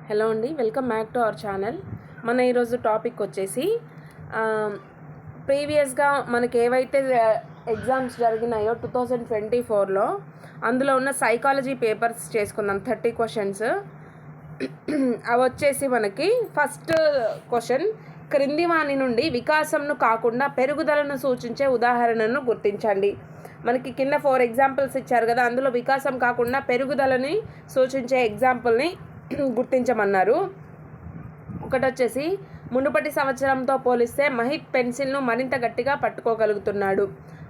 Hello అండి, welcome back to our channel. మన ఈరోజు టాపిక్ వచ్చేసి ప్రీవియస్గా మనకి ఏవైతే ఎగ్జామ్స్ జరిగినాయో 2024లో అందులో ఉన్న సైకాలజీ పేపర్స్ చేసుకుందాం. 30 క్వశ్చన్స్. అవి వచ్చేసి మనకి ఫస్ట్ క్వశ్చన్, క్రింది వాని నుండి వికాసంను కాకుండా పెరుగుదలను సూచించే ఉదాహరణను గుర్తించండి. మనకి కింద 4 ఎగ్జాంపుల్స్ ఇచ్చారు కదా, అందులో వికాసం కాకుండా పెరుగుదలని సూచించే ఎగ్జాంపుల్ని గుర్తించమన్నారు. ఒకటి వచ్చేసి, మునుపటి సంవత్సరంతో పోలిస్తే మహిత్ పెన్సిల్ను మరింత గట్టిగా పట్టుకోగలుగుతున్నాడు.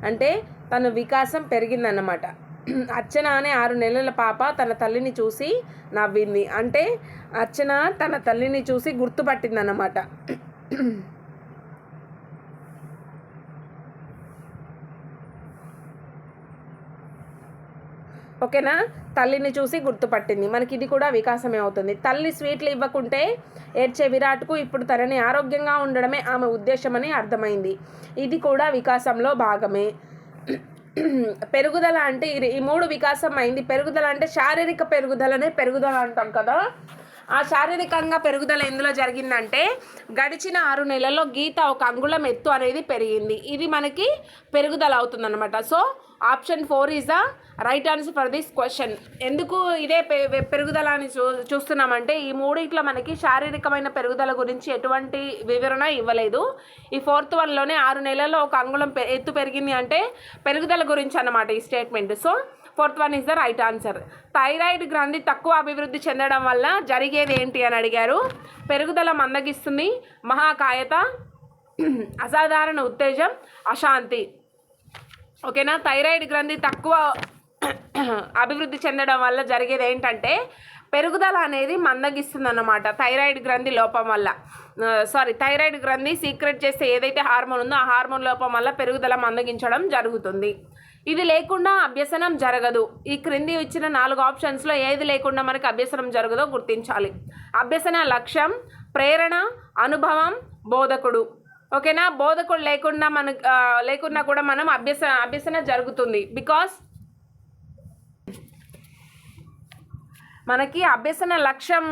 అంటే తన వికాసం పెరిగిందన్నమాట. అర్చన అనే 6 నెలల పాప తన తల్లిని చూసి నవ్వింది. అంటే అర్చన తన తల్లిని చూసి గుర్తుపట్టిందన్నమాట. ఓకేనా, తల్లిని చూసి గుర్తుపట్టింది. మనకి ఇది కూడా వికాసమే అవుతుంది. తల్లి స్వీట్లు ఇవ్వకుంటే ఏడ్చే విరాట్కు ఇప్పుడు తనని ఆరోగ్యంగా ఉండడమే ఆమె ఉద్దేశమని అర్థమైంది. ఇది కూడా వికాసంలో భాగమే. పెరుగుదల అంటే ఈ 3 వికాసం అయింది. పెరుగుదల అంటే శారీరక పెరుగుదలనే పెరుగుదల అంటాం కదా. ఆ శారీరకంగా పెరుగుదల ఎందులో జరిగిందంటే, గడిచిన 6 నెలల్లో గీత 1 అంగుళం ఎత్తు అనేది పెరిగింది. ఇది మనకి పెరుగుదల అవుతుందన్నమాట. So option 4 is the right answer for this question. ఎందుకు ఇదే పెరుగుదల అని చూస్తున్నామంటే, ఈ 3 మనకి శారీరకమైన పెరుగుదల గురించి ఎటువంటి వివరణ ఇవ్వలేదు. ఈ 4th వన్లోనే 6 నెలల్లో 1 అంగుళం ఎత్తు పెరిగింది అంటే పెరుగుదల గురించి అన్నమాట ఈ statement. So 4th one is the right answer. Thyroid గ్రంథి తక్కువ అభివృద్ధి చెందడం వల్ల జరిగేది ఏంటి అని అడిగారు. పెరుగుదల మందగిస్తుంది, మహాకాయత, అసాధారణ ఉత్తేజం, అశాంతి. ఓకేనా, థైరాయిడ్ గ్రంథి తక్కువ అభివృద్ధి చెందడం వల్ల జరిగేది ఏంటంటే పెరుగుదల అనేది మందగిస్తుంది అన్నమాట. థైరాయిడ్ గ్రంథి లోపం వల్ల, థైరాయిడ్ గ్రంథి సీక్రెట్ చేస్తే ఏదైతే హార్మోన్ ఉందో ఆ హార్మోన్ లోపం వల్ల పెరుగుదల మందగించడం జరుగుతుంది. ఇది లేకుండా అభ్యసనం జరగదు. ఈ క్రింది ఇచ్చిన 4 ఆప్షన్స్లో ఏది లేకుండా మనకి అభ్యసనం జరగదో గుర్తించాలి. అభ్యసన లక్ష్యం, ప్రేరణ, అనుభవం, బోధకుడు. ఓకేనా, బోధకుడు లేకున్నా కూడా మనం అభ్యసన జరుగుతుంది. బికాస్ మనకి అభ్యసన లక్ష్యం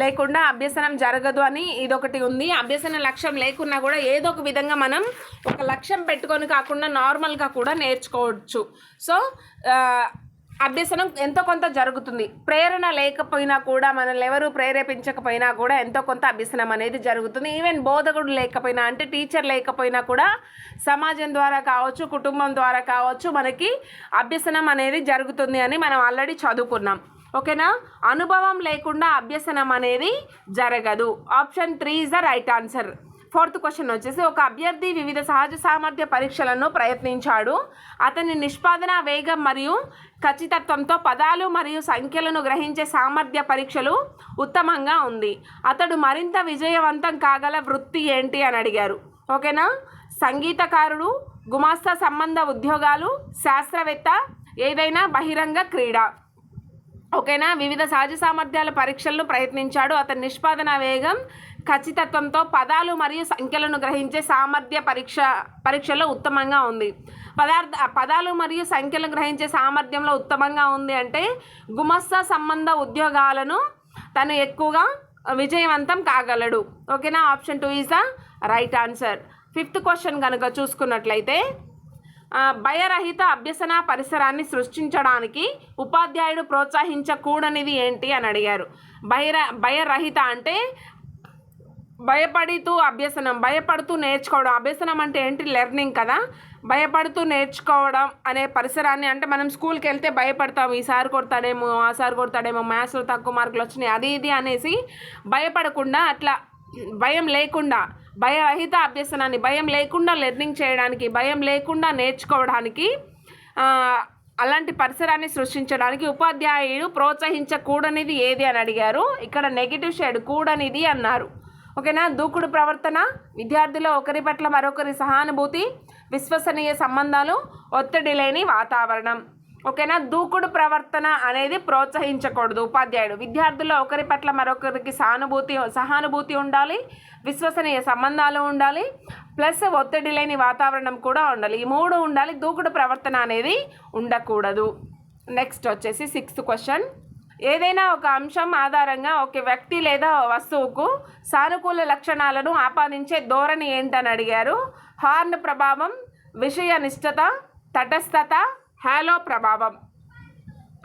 లేకుండా అభ్యసనం జరగదు అని ఇదొకటి ఉంది. అభ్యసన లక్ష్యం లేకున్నా కూడా ఏదో ఒక విధంగా మనం ఒక లక్ష్యం పెట్టుకొని కాకుండా నార్మల్గా కూడా నేర్చుకోవచ్చు. సో అభ్యసనం ఎంతో కొంత జరుగుతుంది. ప్రేరణ లేకపోయినా కూడా, మనల్ని ఎవరు ప్రేరేపించకపోయినా కూడా ఎంతో కొంత అభ్యసనం అనేది జరుగుతుంది. ఈవెన్ బోధకుడు లేకపోయినా, అంటే టీచర్ లేకపోయినా కూడా సమాజం ద్వారా కావచ్చు, కుటుంబం ద్వారా కావచ్చు, మనకి అభ్యసనం అనేది జరుగుతుంది అని మనం ఆల్రెడీ చదువుకున్నాం. ఓకేనా, అనుభవం లేకుండా అభ్యసనం అనేది జరగదు. Option 3 is the right answer. 4th question వచ్చేసి, ఒక అభ్యర్థి వివిధ సహజ సామర్థ్య పరీక్షలను ప్రయత్నించాడు. అతని నిష్పాదన వేగం మరియు ఖచ్చితత్వంతో పదాలు మరియు సంఖ్యలను గ్రహించే సామర్థ్య పరీక్షలు ఉత్తమంగా ఉంది. అతడు మరింత విజయవంతం కాగల వృత్తి ఏంటి అని అడిగారు. ఓకేనా, సంగీతకారుడు, గుమాస్తా సంబంధ ఉద్యోగాలు, శాస్త్రవేత్త, ఏదైనా బహిరంగ క్రీడ. ఓకేనా, వివిధ సహజ సామర్థ్యాల పరీక్షలను ప్రయత్నించాడు. అతని నిష్పాదన వేగం ఖచ్చితత్వంతో పదాలు మరియు సంఖ్యలను గ్రహించే సామర్థ్య పరీక్షలో ఉత్తమంగా ఉంది. పదాలు మరియు సంఖ్యలను గ్రహించే సామర్థ్యంలో ఉత్తమంగా ఉంది అంటే గుమస్తా సంబంధ ఉద్యోగాలను తను ఎక్కువగా విజయవంతం కాగలడు. ఓకేనా, option 2 is the right answer. 5th question కనుక చూసుకున్నట్లయితే, భయరహిత అభ్యసన పరిసరాన్ని సృష్టించడానికి ఉపాధ్యాయుడు ప్రోత్సహించకూడనిది ఏంటి అని అడిగారు. భయరహిత అంటే భయపడుతూ అభ్యసనం, భయపడుతూ నేర్చుకోవడం. అభ్యసనం అంటే ఏంటి? లెర్నింగ్ కదా. భయపడుతూ నేర్చుకోవడం అనే పరిసరాన్ని, అంటే మనం స్కూల్కి వెళ్తే భయపడతాం, ఈ సార్ కొడతాడేమో, ఆ సార్ కొడతాడేమో, మ్యాథ్స్లో తక్కువ మార్కులు వచ్చినాయి, అది ఇది అనేసి భయపడకుండా, అట్లా భయం లేకుండా భయరహిత అభ్యసనాన్ని, భయం లేకుండా లెర్నింగ్ చేయడానికి, భయం లేకుండా నేర్చుకోవడానికి, అలాంటి పరిసరాన్ని సృష్టించడానికి ఉపాధ్యాయుడు ప్రోత్సహించకూడనిది ఏది అని అడిగారు. ఇక్కడ నెగిటివ్ షేడ్, కూడనిది అన్నారు. ఓకేనా, దూకుడు ప్రవర్తన, విద్యార్థులు ఒకరి పట్ల మరొకరి సహానుభూతి, విశ్వసనీయ సంబంధాలు, ఒత్తిడి లేని వాతావరణం. ఓకేనా, దూకుడు ప్రవర్తన అనేది ప్రోత్సహించకూడదు ఉపాధ్యాయుడు. విద్యార్థుల్లో ఒకరి పట్ల మరొకరికి సహానుభూతి ఉండాలి, విశ్వసనీయ సంబంధాలు ఉండాలి, ప్లస్ ఒత్తిడి లేని వాతావరణం కూడా ఉండాలి. ఈ 3 ఉండాలి. దూకుడు ప్రవర్తన అనేది ఉండకూడదు. నెక్స్ట్ వచ్చేసి 6th క్వశ్చన్, ఏదైనా ఒక అంశం ఆధారంగా ఒక వ్యక్తి లేదా వస్తువుకు సానుకూల లక్షణాలను ఆపాదించే ధోరణి ఏంటని అడిగారు. హార్న్ ప్రభావం, విషయ నిష్ఠత, తటస్థత, హాలో ప్రభావం.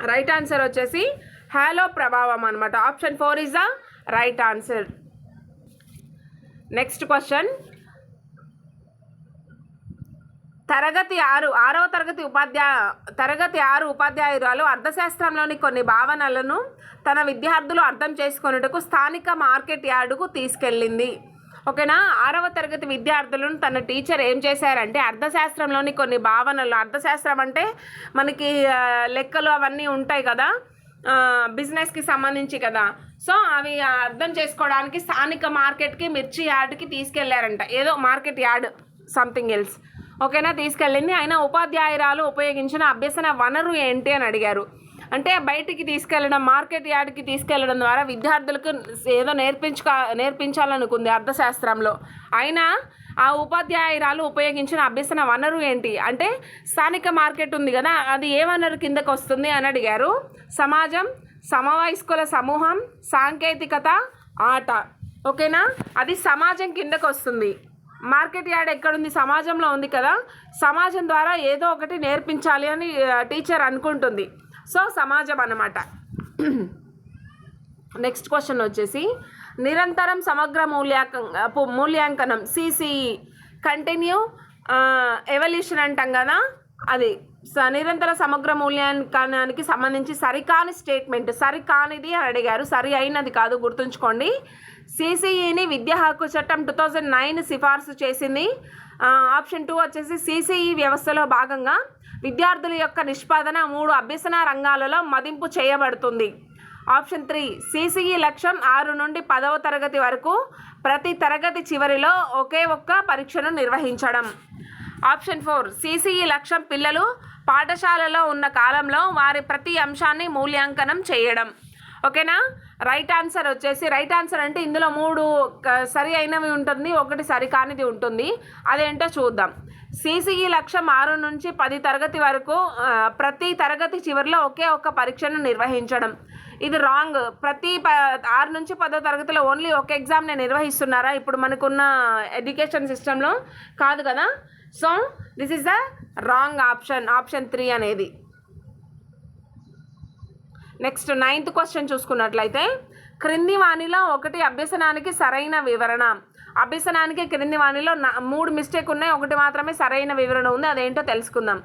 రైట్ ఆన్సర్ వచ్చేసి హాలో ప్రభావం అనమాట. Option 4 is the right answer. Next question, తరగతి 6 ఉపాధ్యాయురాలు అర్థశాస్త్రంలోని కొన్ని భావనలను తన విద్యార్థులు అర్థం చేసుకొనుటకు స్థానిక మార్కెట్ యార్డుకు తీసుకెళ్ళింది. ఓకేనా, 6వ తరగతి విద్యార్థులను తన టీచర్ ఏం చేశారంటే అర్థశాస్త్రంలోని కొన్ని భావనలు, అర్థశాస్త్రం అంటే మనకి లెక్కలు అవన్నీ ఉంటాయి కదా, బిజినెస్కి సంబంధించి కదా, సో అవి అర్థం చేసుకోవడానికి స్థానిక మార్కెట్కి, మిర్చి యార్డ్కి తీసుకెళ్లారంట. ఏదో మార్కెట్ యార్డ్, సంథింగ్ ఎల్స్. ఓకేనా, తీసుకెళ్ళింది. అయినా ఉపాధ్యాయురాలు ఉపయోగించిన అభ్యసన వనరు ఏంటి అని అడిగారు. అంటే బయటికి తీసుకెళ్ళడం, మార్కెట్ యార్డ్కి తీసుకెళ్ళడం ద్వారా విద్యార్థులకు ఏదో నేర్పించాలనుకుంది అర్థశాస్త్రంలో. అయినా ఆ ఉపాధ్యాయురాలు ఉపయోగించిన అభ్యసన వనరు ఏంటి అంటే స్థానిక మార్కెట్ ఉంది కదా, అది ఏ వనరు కిందకు వస్తుంది అని అడిగారు. సమాజం, సమవయస్కుల సమూహం, సాంకేతికత, ఆట. ఓకేనా, అది సమాజం కిందకు వస్తుంది. మార్కెట్ యార్డ్ ఎక్కడుంది? సమాజంలో ఉంది కదా, సమాజం ద్వారా ఏదో ఒకటి నేర్పించాలి అని టీచర్ అనుకుంటుంది. సో సమాజం అన్నమాట. నెక్స్ట్ క్వశ్చన్ వచ్చేసి నిరంతరం సమగ్ర మూల్యాంకనం సిసిఈ, కంటిన్యూ ఎవల్యూషన్ అంటాం కదా, అది నిరంతర సమగ్ర మూల్యాంకనానికి సంబంధించి సరికాని స్టేట్మెంట్, సరికానిది అని అడిగారు. సరి అయినది కాదు, గుర్తుంచుకోండి. సిసిఈని విద్యా హక్కు చట్టం 2009 సిఫార్సు చేసింది. ఆప్షన్ 2 వచ్చేసి సిసిఈ వ్యవస్థలో భాగంగా విద్యార్థుల యొక్క నిష్పాదన 3 అభ్యసన రంగాలలో మదింపు చేయబడుతుంది. ఆప్షన్ 3 సిసిఈ లక్ష్యం 6 నుండి 10వ తరగతి వరకు ప్రతి తరగతి చివరిలో ఒకే ఒక్క పరీక్షను నిర్వహించడం. ఆప్షన్ 4 సిసిఈ లక్ష్యం పిల్లలు పాఠశాలలో ఉన్న కాలంలో వారి ప్రతి అంశాన్ని మూల్యాంకనం చేయడం. ఓకేనా, రైట్ ఆన్సర్ వచ్చేసి, రైట్ ఆన్సర్ అంటే ఇందులో 3 సరి అయినవి ఉంటుంది, 1 సరికానిది ఉంటుంది. అదేంటో చూద్దాం. సిసిఈ లక్ష్యం 6 నుంచి 10 తరగతి వరకు ప్రతి తరగతి చివరిలో ఒకే ఒక్క పరీక్షను నిర్వహించడం. ఇది రాంగ్. 6 నుంచి 10వ తరగతిలో ఓన్లీ ఒక ఎగ్జామ్ని నిర్వహిస్తున్నారా ఇప్పుడు మనకున్న ఎడ్యుకేషన్ సిస్టంలో? కాదు కదా. So this is the wrong option, option 3 అనేది. నెక్స్ట్ 9th క్వశ్చన్ చూసుకున్నట్లయితే క్రింది వాణిలో ఒకటి అభ్యసనానికి సరైన వివరణ. అభ్యసనానికి క్రింది వాణిలో 3 మిస్టేక్ ఉన్నాయి, 1 మాత్రమే సరైన వివరణ ఉంది. అదేంటో తెలుసుకుందాం.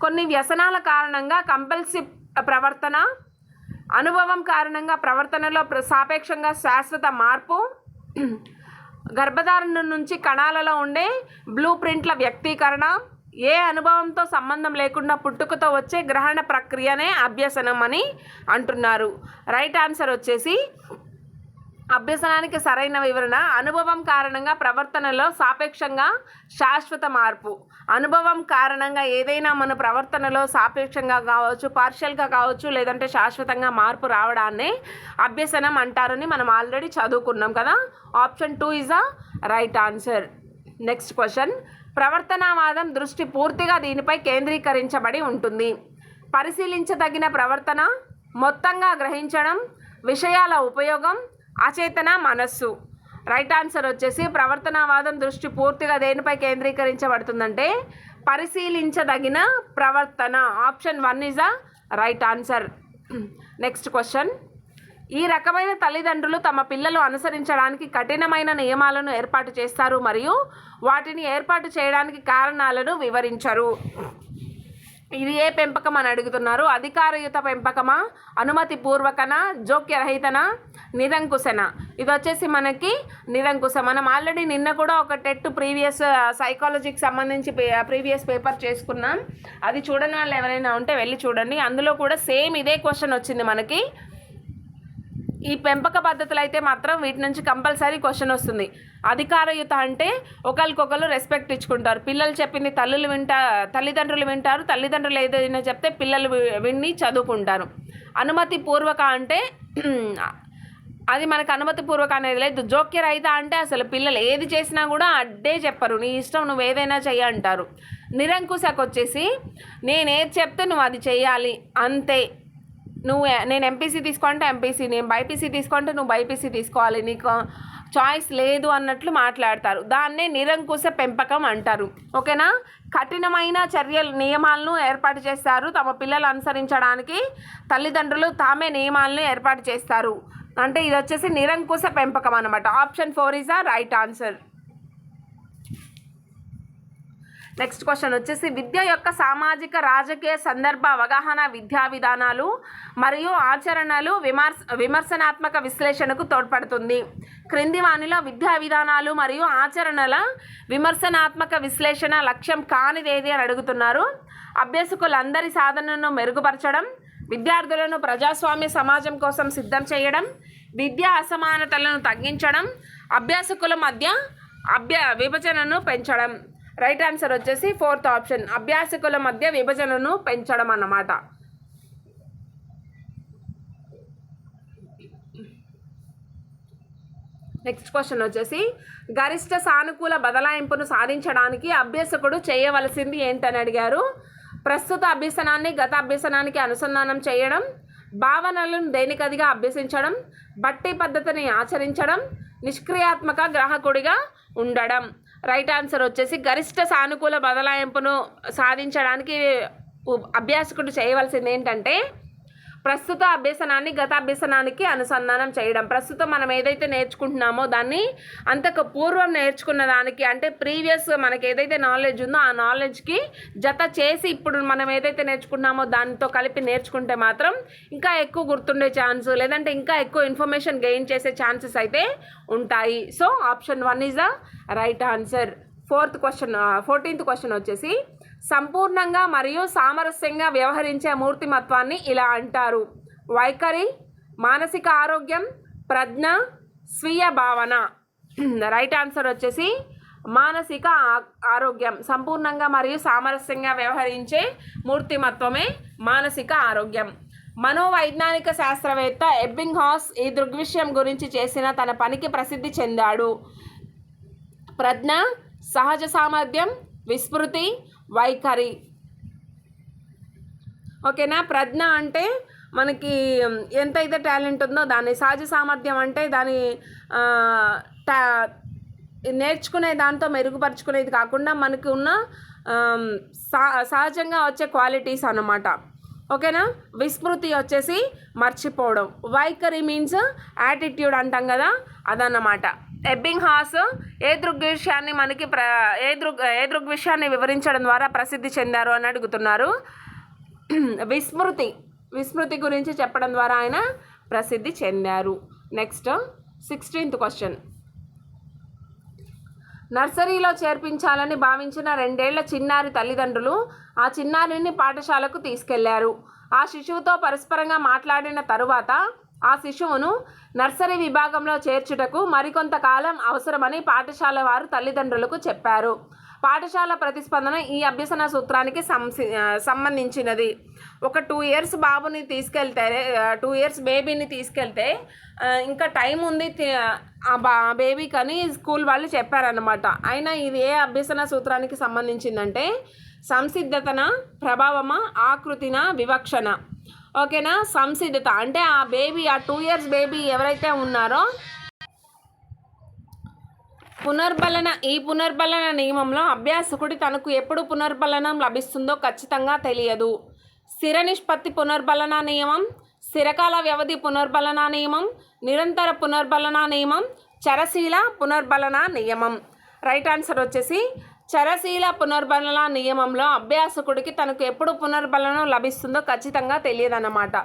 కొన్ని వ్యసనాల కారణంగా కంపల్సివ్ ప్రవర్తన, అనుభవం కారణంగా ప్రవర్తనలో సాపేక్షంగా శాశ్వత మార్పు, గర్భధారణ నుంచి కణాలలో ఉండే బ్లూ ప్రింట్ల వ్యక్తీకరణ, ఏ అనుభవంతో సంబంధం లేకుండా పుట్టుకతో వచ్చే గ్రహణ ప్రక్రియనే అభ్యసనం అని అంటున్నారు. రైట్ ఆన్సర్ వచ్చేసి అభ్యసనానికి సరైన వివరణ అనుభవం కారణంగా ప్రవర్తనలో సాపేక్షంగా శాశ్వత మార్పు. అనుభవం కారణంగా ఏదైనా మన ప్రవర్తనలో సాపేక్షంగా కావచ్చు, పార్షియల్గా కావచ్చు, లేదంటే శాశ్వతంగా మార్పు రావడాన్ని అభ్యసనం అంటారని మనం ఆల్రెడీ చదువుకున్నాం కదా. Option 2 is a right answer. Next question, ప్రవర్తనవాదం దృష్టి పూర్తిగా దీనిపై కేంద్రీకరించబడి ఉంటుంది. పరిశీలించదగిన ప్రవర్తన, మొత్తంగా గ్రహించడం, విషయాల ఉపయోగం, అచేతన మనస్సు. రైట్ ఆన్సర్ వచ్చేసి ప్రవర్తనవాదం దృష్టి పూర్తిగా దేనిపై కేంద్రీకరించబడుతుందంటే పరిశీలించదగిన ప్రవర్తన. Option 1 is a right answer. Next question, ఈ రకమైన తల్లిదండ్రులు తమ పిల్లలు అనుసరించడానికి కఠినమైన నియమాలను ఏర్పాటు చేస్తారు మరియు వాటిని ఏర్పాటు చేయడానికి కారణాలను వివరించరు. ఇది ఏ పెంపకం అని అడుగుతున్నారు. అధికారయుత పెంపకమా, అనుమతి పూర్వకనా, జోక్యరహితన, నిరంకుశన? ఇది వచ్చేసి మనకి నిరంకుశ. మనం ఆల్రెడీ నిన్న కూడా ఒక టెట్ ప్రీవియస్ సైకాలజీకి సంబంధించి ప్రీవియస్ పేపర్ చేసుకున్నాం. అది చూడని వాళ్ళు ఎవరైనా ఉంటే వెళ్ళి చూడండి. అందులో కూడా సేమ్ ఇదే క్వశ్చన్ వచ్చింది మనకి. ఈ పెంపక పద్ధతులు అయితే మాత్రం వీటి నుంచి కంపల్సరీ క్వశ్చన్ వస్తుంది. అధికారయుత అంటే ఒకరికొకరు రెస్పెక్ట్ ఇచ్చుకుంటారు. పిల్లలు చెప్పింది తల్లిదండ్రులు వింటారు, తల్లిదండ్రులు ఏదైనా చెప్తే పిల్లలు విని చదువుకుంటారు. అనుమతి పూర్వక అంటే అది మనకు అనుమతి పూర్వక అనేది లేదు. జోక్యరహిత అంటే అసలు పిల్లలు ఏది చేసినా కూడా అడ్డే చెప్పరు, నీ ఇష్టం నువ్వు ఏదైనా చెయ్యి అంటారు. నిరంకుశకు వచ్చేసి నేను ఏది చెప్తే నువ్వు అది చెయ్యాలి అంతే. నేను ఎంపీసీ తీసుకుంటే ఎంపీసీ, నేను బైపీసీ తీసుకుంటే నువ్వు బైపీసీ తీసుకోవాలి, నీకు చాయిస్ లేదు అన్నట్లు మాట్లాడతారు. దాన్నే నిరంకుశ పెంపకం అంటారు. ఓకేనా. కఠినమైన నియమాలను ఏర్పాటు చేస్తారు. తమ పిల్లలు అనుసరించడానికి తల్లిదండ్రులు తామే నియమాలను ఏర్పాటు చేస్తారు. అంటే ఇది వచ్చేసి నిరంకుశ పెంపకం అన్నమాట. Option 4 is the right answer. Next question వచ్చేసి విద్య యొక్క సామాజిక రాజకీయ సందర్భ అవగాహన విద్యా విధానాలు మరియు ఆచరణలు విమర్శనాత్మక విశ్లేషణకు తోడ్పడుతుంది. క్రింది వానిలో విద్యా విధానాలు మరియు ఆచరణల విమర్శనాత్మక విశ్లేషణ లక్ష్యం కానిదేది అని అడుగుతున్నారు. అభ్యాసకులందరి సాధనను మెరుగుపరచడం, విద్యార్థులను ప్రజాస్వామ్య సమాజం కోసం సిద్ధం చేయడం, విద్యా అసమానతలను తగ్గించడం, అభ్యాసకుల మధ్య విభజనను పెంచడం. రైట్ ఆన్సర్ వచ్చేసి 4th ఆప్షన్, అభ్యాసకుల మధ్య విభజనను పెంచడం అన్నమాట. నెక్స్ట్ క్వశ్చన్ వచ్చేసి గరిష్ట సానుకూల బదలాయింపును సాధించడానికి అభ్యాసకుడు చేయవలసింది ఏంటని అడిగారు. ప్రస్తుత అభ్యసనాన్ని గత అభ్యసనానికి అనుసంధానం చేయడం, భావనలను దేనికదిగా అభ్యసించడం, బట్టి పద్ధతిని ఆచరించడం, నిష్క్రియాత్మక గ్రాహకుడిగా ఉండడం. రైట్ ఆన్సర్ వచ్చేసి గరిష్ట సానుకూల బదలాయింపును సాధించడానికి అభ్యాసకుడు చేయవలసింది ఏంటంటే ప్రస్తుత అభ్యసనాన్ని గత అభ్యసనానికి అనుసంధానం చేయడం. ప్రస్తుతం మనం ఏదైతే నేర్చుకుంటున్నామో దాన్ని అంతకు పూర్వం నేర్చుకున్న దానికి, అంటే ప్రీవియస్ మనకి ఏదైతే నాలెడ్జ్ ఉందో ఆ నాలెడ్జ్కి జత చేసి ఇప్పుడు మనం ఏదైతే నేర్చుకుంటున్నామో దానితో కలిపి నేర్చుకుంటే మాత్రం ఇంకా ఎక్కువ గుర్తుండే ఛాన్స్, లేదంటే ఇంకా ఎక్కువ ఇన్ఫర్మేషన్ గెయిన్ చేసే ఛాన్సెస్ అయితే ఉంటాయి. So option 1 is the right answer. 14th question వచ్చేసి సంపూర్ణంగా మరియు సామరస్యంగా వ్యవహరించే మూర్తిమత్వాన్ని ఇలా అంటారు. వైఖరి, మానసిక ఆరోగ్యం, ప్రజ్ఞ, స్వీయ భావన. రైట్ ఆన్సర్ వచ్చేసి మానసిక ఆరోగ్యం. సంపూర్ణంగా మరియు సామరస్యంగా వ్యవహరించే మూర్తిమత్వమే మానసిక ఆరోగ్యం. మనోవైజ్ఞానిక శాస్త్రవేత్త ఎబ్బింగ్హాస్ ఈ దృగ్విషయం గురించి చేసిన తన పనికి ప్రసిద్ధి చెందాడు. ప్రజ్ఞ, సహజ సామర్థ్యం, విస్మృతి, వైఖరి. ఓకేనా. ప్రజ్ఞ అంటే మనకి ఎంతైతే టాలెంట్ ఉందో దాన్ని, సహజ సామర్థ్యం అంటే దాని నేర్చుకునే దాంతో మెరుగుపరుచుకునేది కాకుండా మనకు ఉన్న సహజంగా వచ్చే క్వాలిటీస్ అన్నమాట. ఓకేనా. విస్మృతి వచ్చేసి మర్చిపోవడం. వైఖరి మీన్స్ యాటిట్యూడ్ అంటాం కదా, అదన్నమాట. ఎబ్బింగ్హాస్ ఏ దృగ్విషయాన్ని వివరించడం ద్వారా ప్రసిద్ధి చెందారు అని అడుగుతున్నారు. విస్మృతి గురించి చెప్పడం ద్వారా ఆయన ప్రసిద్ధి చెందారు. Next 16th question. నర్సరీలో చేర్పించాలని భావించిన 2 ఏళ్ల చిన్నారి తల్లిదండ్రులు ఆ చిన్నారిని పాఠశాలకు తీసుకెళ్లారు. ఆ శిశువుతో పరస్పరంగా మాట్లాడిన తరువాత ఆ శిశువును నర్సరీ విభాగంలో చేర్చుటకు మరికొంతకాలం అవసరమని పాఠశాల వారు తల్లిదండ్రులకు చెప్పారు. పాఠశాల ప్రతిస్పందన ఈ అభ్యసన సూత్రానికి సంబంధించినది. ఒక 2 years బాబుని తీసుకెళ్తే, 2 years బేబీని తీసుకెళ్తే ఇంకా టైం ఉంది ఆ బేబీ కానీ స్కూల్ వాళ్ళు చెప్పారనమాట. అయినా ఇది ఏ అభ్యసన సూత్రానికి సంబంధించిందంటే సంసిద్ధతన, ప్రభావమా, ఆకృతిన, వివక్షణ. ఓకేనా. సంసిద్ధత అంటే ఆ బేబీ, ఆ 2 years బేబీ ఎవరైతే ఉన్నారో ఈ పునర్బలన నియమంలో అభ్యాసకుడి తనకు ఎప్పుడు పునర్బలనం లభిస్తుందో ఖచ్చితంగా తెలియదు. స్థిర నిష్పత్తి పునర్బలన నియమం, స్థిరకాల వ్యవధి పునర్బలన నియమం, నిరంతర పునర్బలన నియమం, చరశీల పునర్బలన నియమం. రైట్ ఆన్సర్ వచ్చేసి చరశీల పునర్బలన నియమంలో అభ్యాసకుడికి తనకు ఎప్పుడు పునర్బలనం లభిస్తుందో ఖచ్చితంగా తెలియదన్నమాట.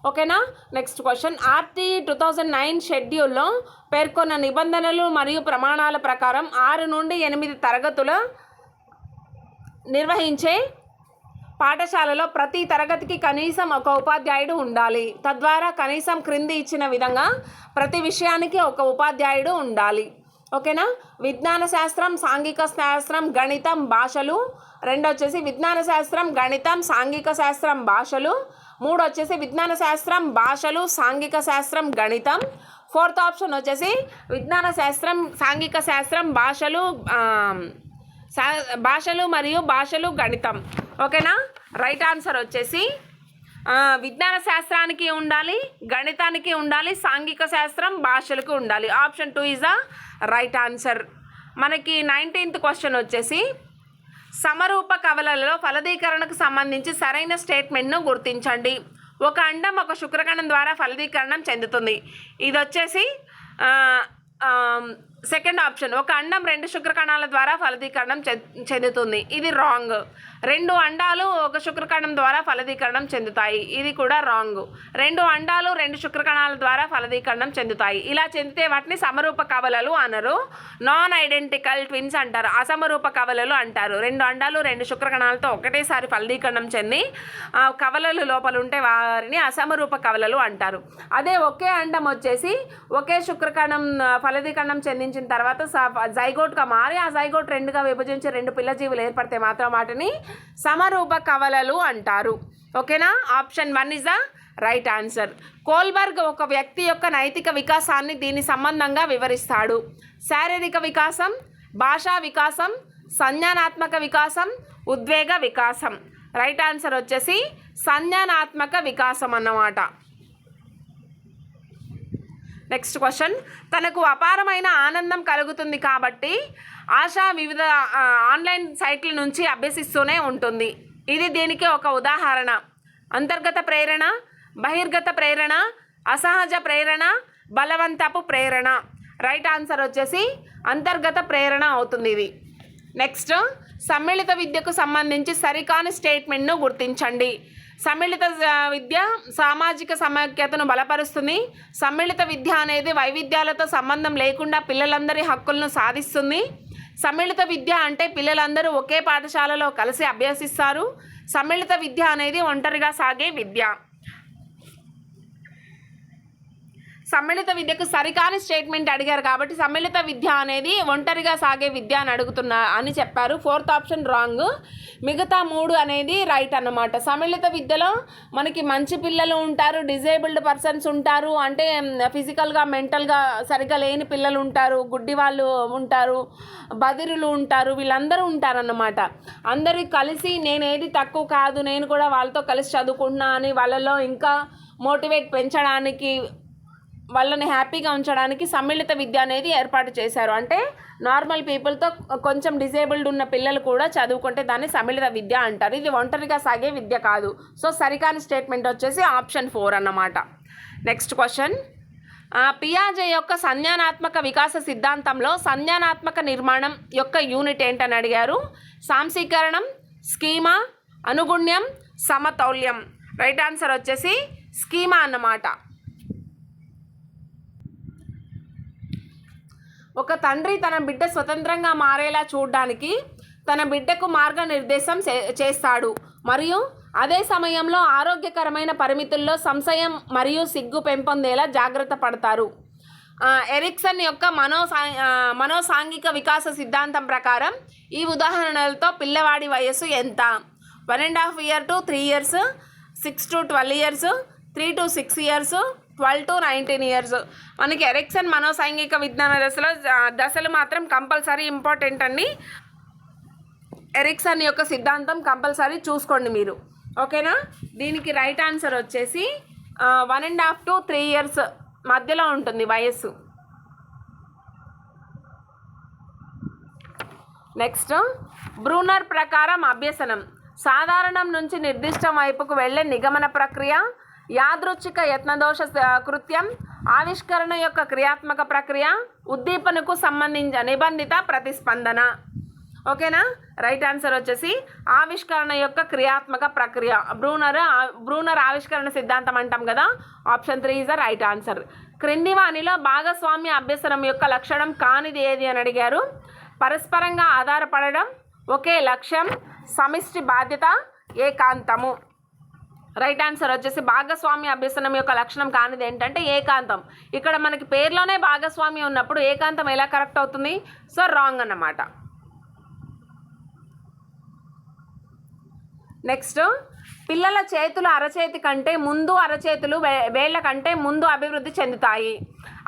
ఓకేనా. Next question. RT 2009 షెడ్యూల్లో పేర్కొన్న నిబంధనలు మరియు ప్రమాణాల ప్రకారం 6 నుండి 8 తరగతులు నిర్వహించే పాఠశాలలో ప్రతి తరగతికి కనీసం ఒక ఉపాధ్యాయుడు ఉండాలి. తద్వారా కనీసం క్రింది ఇచ్చిన విధంగా ప్రతి విషయానికి ఒక ఉపాధ్యాయుడు ఉండాలి. ఓకేనా. విజ్ఞాన శాస్త్రం, సాంఘిక శాస్త్రం, గణితం, భాషలు. 2 వచ్చేసి విజ్ఞాన శాస్త్రం, గణితం, సాంఘిక శాస్త్రం, భాషలు. 3 వచ్చేసి విజ్ఞాన శాస్త్రం, భాషలు, సాంఘిక శాస్త్రం, గణితం. 4th ఆప్షన్ వచ్చేసి విజ్ఞాన శాస్త్రం, సాంఘిక శాస్త్రం, భాషలు మరియు భాషలు, గణితం. ఓకేనా. రైట్ ఆన్సర్ వచ్చేసి విజ్ఞాన శాస్త్రానికి ఉండాలి, గణితానికి ఉండాలి, సాంఘిక శాస్త్రం, భాషలకు ఉండాలి. Option 2 is the right answer. మనకి 19th క్వశ్చన్ వచ్చేసి సమరూప కవలలలో ఫలదీకరణకు సంబంధించి సరైన స్టేట్మెంట్ను గుర్తించండి. ఒక అండం ఒక శుక్రకణం ద్వారా ఫలదీకరణం చెందుతుంది. ఇది వచ్చేసి సెకండ్ ఆప్షన్. ఒక అండం 2 శుక్రకణాల ద్వారా ఫలదీకరణం చెందుతుంది. ఇది రాంగ్. 2 అండాలు ఒక శుక్రకణం ద్వారా ఫలదీకరణం చెందుతాయి. ఇది కూడా రాంగ్. 2 అండాలు 2 శుక్రకణాల ద్వారా ఫలదీకరణం చెందుతాయి. ఇలా చెందితే వాటిని సమరూప కవలలు అనరు, నాన్ ఐడెంటికల్ ట్విన్స్ అంటారు, అసమరూప కవలలు అంటారు. 2 అండాలు 2 శుక్రకణాలతో ఒకటేసారి ఫలదీకరణం చెంది కవలలు లోపల ఉంటే వారిని అసమరూప కవలలు అంటారు. అదే ఒకే అండం వచ్చేసి ఒకే శుక్రకణం ఫలదీకరణం చెందించిన తర్వాత జైగోట్గా మారి ఆ జైగోట్ 2గా విభజించి 2 పిల్లజీవులు ఏర్పడితే మాత్రం వాటిని సమరూప కవలలు అంటారు. ఓకేనా? Option 1 is the right answer. Kohlberg ఒక వ్యక్తి యొక్క నైతిక వికాసాన్ని దీని సంబంధంగా వివరిస్తాడు. శారీరక వికాసం, భాషా వికాసం, సంజ్ఞానాత్మక వికాసం, ఉద్వేగ వికాసం. రైట్ ఆన్సర్ వచ్చేసి సంజ్ఞానాత్మక వికాసం అన్నమాట. Next question. తనకు అపారమైన ఆనందం కలుగుతుంది కాబట్టి ఆశ వివిధ ఆన్లైన్ సైట్ల నుంచి అభ్యసిస్తూనే ఉంటుంది. ఇది దీనికి ఒక ఉదాహరణ. అంతర్గత ప్రేరణ, బహిర్గత ప్రేరణ, అసహజ ప్రేరణ, బలవంతపు ప్రేరణ. రైట్ ఆన్సర్ వచ్చేసి అంతర్గత ప్రేరణ అవుతుంది ఇది. నెక్స్ట్, సమ్మిళిత విద్యకు సంబంధించి సరికాని స్టేట్మెంట్ను గుర్తించండి. సమ్మిళిత విద్య సామాజిక సమైక్యతను బలపరుస్తుంది. సమ్మిళిత విద్య అనేది వైవిధ్యాలతో సంబంధం లేకుండా పిల్లలందరి హక్కులను సాధిస్తుంది. సమ్మిళిత విద్య అంటే పిల్లలందరూ ఒకే పాఠశాలలో కలిసి అభ్యసిస్తారు. సమ్మిళిత విద్య అనేది ఒంటరిగా సాగే విద్య. సమ్మిళిత విద్యకు సరికాని స్టేట్మెంట్ అడిగారు కాబట్టి సమ్మిళిత విద్య అనేది ఒంటరిగా సాగే విద్య అని చెప్పారు. 4th option wrong. మిగతా 3 అనేది రైట్ అన్నమాట. సమ్మిళిత విద్యలో మనకి మంచి పిల్లలు ఉంటారు, డిజేబుల్డ్ పర్సన్స్ ఉంటారు, అంటే ఫిజికల్గా మెంటల్గా సరిగ్గా లేని పిల్లలు ఉంటారు, గుడ్డి వాళ్ళు ఉంటారు, బదిరులు ఉంటారు, వీళ్ళందరూ ఉంటారన్నమాట. అందరూ కలిసి నేనేది తక్కువ కాదు, నేను కూడా వాళ్ళతో కలిసి చదువుకుంటున్నా అని వాళ్ళలో ఇంకా మోటివేట్ పెంచడానికి, వాళ్ళని హ్యాపీగా ఉంచడానికి సమ్మిళిత విద్య అనేది ఏర్పాటు చేశారు. అంటే నార్మల్ పీపుల్తో కొంచెం డిజేబుల్డ్ ఉన్న పిల్లలు కూడా చదువుకుంటే దాన్ని సమ్మిళిత విద్య అంటారు. ఇది ఒంటరిగా సాగే విద్య కాదు. సో సరికాని స్టేట్మెంట్ వచ్చేసి ఆప్షన్ 4 అన్నమాట. Next question. పియాజే యొక్క సంజ్ఞానాత్మక వికాస సిద్ధాంతంలో సంజ్ఞానాత్మక నిర్మాణం యొక్క యూనిట్ ఏంటని అడిగారు. సాంశీకరణం, స్కీమా, అనుగుణ్యం, సమతౌల్యం. రైట్ ఆన్సర్ వచ్చేసి స్కీమా అన్నమాట. ఒక తండ్రి తన బిడ్డ స్వతంత్రంగా మారేలా చూడడానికి తన బిడ్డకు మార్గనిర్దేశం చేస్తాడు మరియు అదే సమయంలో ఆరోగ్యకరమైన పరిమితుల్లో సంశయం మరియు సిగ్గు పెంపొందేలా జాగ్రత్త పడతారు. ఎరిక్సన్ యొక్క మనోసాంఘిక వికాస సిద్ధాంతం ప్రకారం ఈ ఉదాహరణలతో పిల్లవాడి వయస్సు ఎంత? 1.5 years to 3 years, 6 to 12 years, 3 to 6 years, 12 to 19 years. మనకి ఎరిక్సన్ మనోసాంఘిక విజ్ఞాన దశలు మాత్రం కంపల్సరీ ఇంపార్టెంట్ అండి. ఎరిక్సన్ యొక్క సిద్ధాంతం కంపల్సరీ చూసుకోండి మీరు. ఓకేనా? దీనికి రైట్ ఆన్సర్ వచ్చేసి 1.5 to 3 years మధ్యలో ఉంటుంది వయస్సు. నెక్స్ట్, బ్రూనర్ ప్రకారం అభ్యసనం సాధారణం నుంచి నిర్దిష్టం వైపుకు వెళ్ళే నిగమన ప్రక్రియ, యాదృచ్ఛిక యత్నదోష కృత్యం, ఆవిష్కరణ యొక్క క్రియాత్మక ప్రక్రియ, ఉద్దీపనకు సంబంధించిన నిబంధిత ప్రతిస్పందన. ఓకేనా? రైట్ ఆన్సర్ వచ్చేసి ఆవిష్కరణ యొక్క క్రియాత్మక ప్రక్రియ. బ్రూనర్ ఆవిష్కరణ సిద్ధాంతం అంటాం కదా. Option 3 is the right answer. క్రింది వానిలో భాగస్వామ్య అభ్యసనం యొక్క లక్షణం కానిది ఏది అని అడిగారు. పరస్పరంగా ఆధారపడడం, ఒకే లక్ష్యం, సమిష్టి బాధ్యత, ఏకాంతము. రైట్ ఆన్సర్ వచ్చేసి భాగస్వామ్య అభ్యసనం యొక్క లక్షణం కానిది ఏంటంటే ఏకాంతం. ఇక్కడ మనకి పేర్లోనే భాగస్వామ్యం ఉన్నప్పుడు ఏకాంతం ఎలా కరెక్ట్ అవుతుంది? సో రాంగ్ అన్నమాట. నెక్స్ట్, పిల్లల చేతులు అరచేతి కంటే ముందు, అరచేతులు వేళ్ల కంటే ముందు అభివృద్ధి చెందుతాయి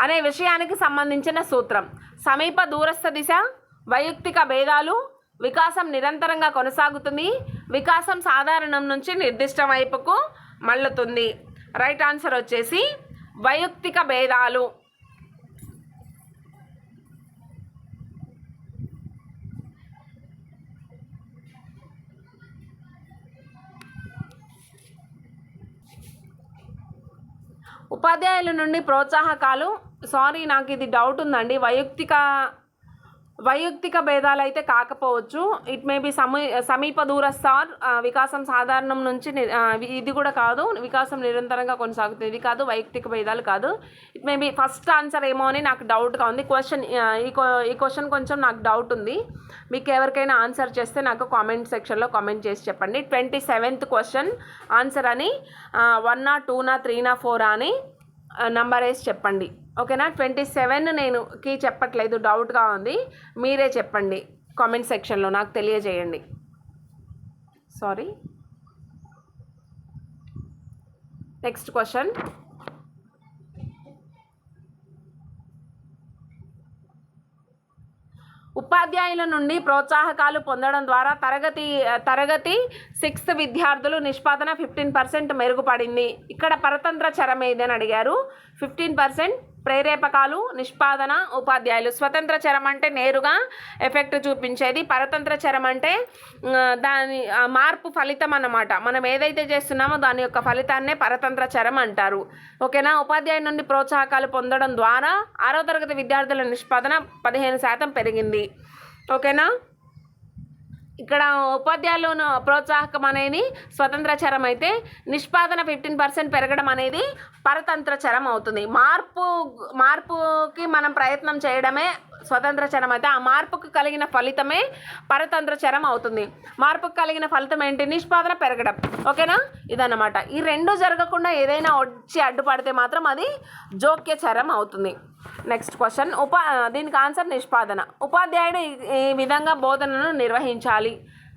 అనే విషయానికి సంబంధించిన సూత్రం. సమీప దూరస్థ దిశ, వైయక్తిక భేదాలు, వికాసం నిరంతరంగా కొనసాగుతుంది, వికాసం సాధారణం నుంచి నిర్దిష్ట వైపుకు మళ్ళుతుంది. రైట్ ఆన్సర్ వచ్చేసి వైయక్తిక భేదాలు. ఉపాధ్యాయుల నుండి ప్రోత్సాహకాలు. సారీ, నాకు ఇది డౌట్ ఉందండి. వైయక్తిక భేదాలు అయితే కాకపోవచ్చు. ఇట్ మే బి సమీప దూరస్థ వికాసం సాధారణం నుంచి ఇది కూడా కాదు. వికాసం నిరంతరంగా కొనసాగుతుంది, ఇది కాదు. వైయక్తిక భేదాలు కాదు. It may be first answer ఏమో అని నాకు డౌట్గా ఉంది. ఈ క్వశ్చన్ కొంచెం నాకు డౌట్ ఉంది. మీకు ఎవరికైనా ఆన్సర్ చేస్తే నాకు కామెంట్ సెక్షన్లో కామెంట్ చేసి చెప్పండి. 27th క్వశ్చన్ ఆన్సర్ అని 1 2 3 4 అని నంబర్ వేసి చెప్పండి. ఓకేనా? 27 నేను చెప్పట్లేదు, డౌట్గా ఉంది. మీరే చెప్పండి కామెంట్ సెక్షన్లో, నాకు తెలియజేయండి. సారీ. Next question. ఉపాధ్యాయుల నుండి ప్రోత్సాహకాలు పొందడం ద్వారా తరగతి 6th విద్యార్థులు నిష్పాదన 15% మెరుగుపడింది. ఇక్కడ పరతంత్ర చరం ఏదని అడిగారు. 15% ప్రేరేపకాలు, నిష్పాదన, ఉపాధ్యాయులు. స్వతంత్ర చరం అంటే నేరుగా ఎఫెక్ట్ చూపించేది. పరతంత్ర చరం అంటే దాని మార్పు ఫలితం అన్నమాట. మనం ఏదైతే చేస్తున్నామో దాని యొక్క ఫలితాన్నే పరతంత్ర చరం అంటారు. ఓకేనా? ఉపాధ్యాయుల నుండి ప్రోత్సాహకాలు పొందడం ద్వారా 6వ తరగతి విద్యార్థుల నిష్పాదన 15% పెరిగింది. ఓకేనా? ఇక్కడ ఉపాధ్యాయులను ప్రోత్సాహకం అనేది స్వతంత్ర చరం అయితే, నిష్పాదన 15% పెరగడం అనేది పరతంత్ర చరం అవుతుంది. మార్పుకి మనం ప్రయత్నం చేయడమే స్వతంత్ర చరం అయితే, ఆ మార్పుకు కలిగిన ఫలితమే పరతంత్ర చరం అవుతుంది. మార్పుకు కలిగిన ఫలితం ఏంటి? నిష్పాదన పెరగడం. ఓకేనా? ఇదన్నమాట. ఈ రెండు జరగకుండా ఏదైనా వచ్చి అడ్డుపడితే మాత్రం అది జోక్య చరం అవుతుంది. Next question. దీనికి ఆన్సర్ నిష్పాదన. ఉపాధ్యాయుడు ఈ విధంగా బోధనను నిర్వహించాలి.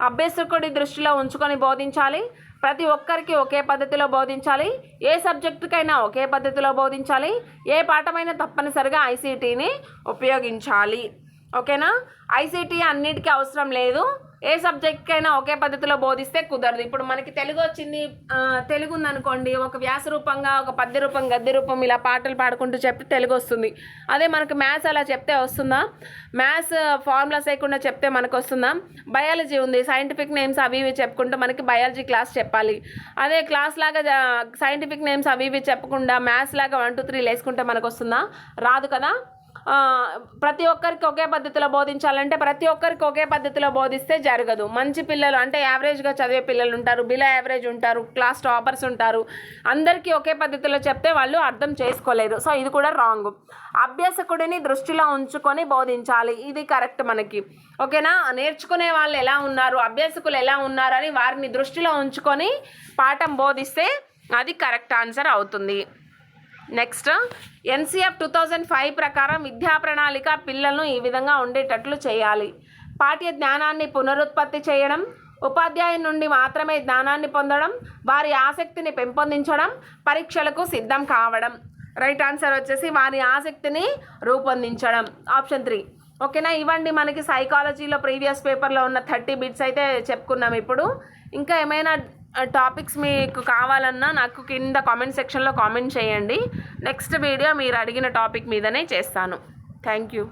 అభ్యాసకుడి దృష్టిలో ఉంచుకొని బోధించాలి. ప్రతి ఒక్కరికి ఒకే పద్ధతిలో బోధించాలి. ఏ సబ్జెక్టుకైనా ఒకే పద్ధతిలో బోధించాలి. ఏ పాఠమైనా తప్పనిసరిగా ఐసీటీని ఉపయోగించాలి. ఓకేనా? ఐసీటీ అన్నిటికీ అవసరం లేదు. ఏ సబ్జెక్ట్కైనా ఒకే పద్ధతిలో బోధిస్తే కుదరదు. ఇప్పుడు మనకి తెలుగు వచ్చింది, తెలుగు ఉందనుకోండి, ఒక వ్యాస రూపంగా, ఒక పద్య రూపం, గద్య రూపం ఇలా పాటలు పాడుకుంటూ చెప్తే తెలుగు వస్తుంది. అదే మనకు మ్యాథ్స్ అలా చెప్తే వస్తుందా? మ్యాథ్స్ ఫార్ములాస్ వేయకుండా చెప్తే మనకు వస్తుందా? బయాలజీ ఉంది, సైంటిఫిక్ నేమ్స్ అవి ఇవి చెప్పుకుంటూ మనకి బయాలజీ క్లాస్ చెప్పాలి. అదే క్లాస్ లాగా సైంటిఫిక్ నేమ్స్ అవి ఇవి చెప్పకుండా మ్యాథ్స్ లాగా 1 2 3 వేసుకుంటే మనకు వస్తుందా? రాదు కదా. ప్రతి ఒక్కరికి ఒకే పద్ధతిలో బోధించాలంటే ప్రతి ఒక్కరికి ఒకే పద్ధతిలో బోధిస్తే జరగదు. మంచి పిల్లలు అంటే యావరేజ్గా చదివే పిల్లలు ఉంటారు, బిలో యావరేజ్ ఉంటారు, క్లాస్ టాపర్స్ ఉంటారు. అందరికీ ఒకే పద్ధతిలో చెప్తే వాళ్ళు అర్థం చేసుకోలేరు. సో ఇది కూడా రాంగ్. అభ్యాసకుడిని దృష్టిలో ఉంచుకొని బోధించాలి, ఇది కరెక్ట్ మనకి. ఓకేనా? నేర్చుకునే వాళ్ళు ఎలా ఉన్నారు, అభ్యాసకులు ఎలా ఉన్నారు అని వారిని దృష్టిలో ఉంచుకొని పాఠం బోధిస్తే అది కరెక్ట్ ఆన్సర్ అవుతుంది. నెక్స్ట్, NCF 2005 ప్రకారం విద్యా ప్రణాళిక పిల్లలను ఈ విధంగా ఉండేటట్లు చేయాలి. పాఠ్య జ్ఞానాన్ని పునరుత్పత్తి చేయడం, ఉపాధ్యాయుని నుండి మాత్రమే జ్ఞానాన్ని పొందడం, వారి ఆసక్తిని పెంపొందించడం, పరీక్షలకు సిద్ధం కావడం. రైట్ ఆన్సర్ వచ్చేసి వారి ఆసక్తిని రూపొందించడం. ఆప్షన్ 3. ఓకేనా? ఇవ్వండి మనకి సైకాలజీలో ప్రీవియస్ పేపర్లో ఉన్న 30 బిట్స్ అయితే చెప్పుకున్నాం. ఇప్పుడు ఇంకా ఏమైనా టాపిక్స్ మీకు కావాలన్నా నాకు కింద కామెంట్ సెక్షన్లో కామెంట్ చేయండి. నెక్స్ట్ వీడియో మీరు అడిగిన టాపిక్ మీదనే చేస్తాను. Thank you.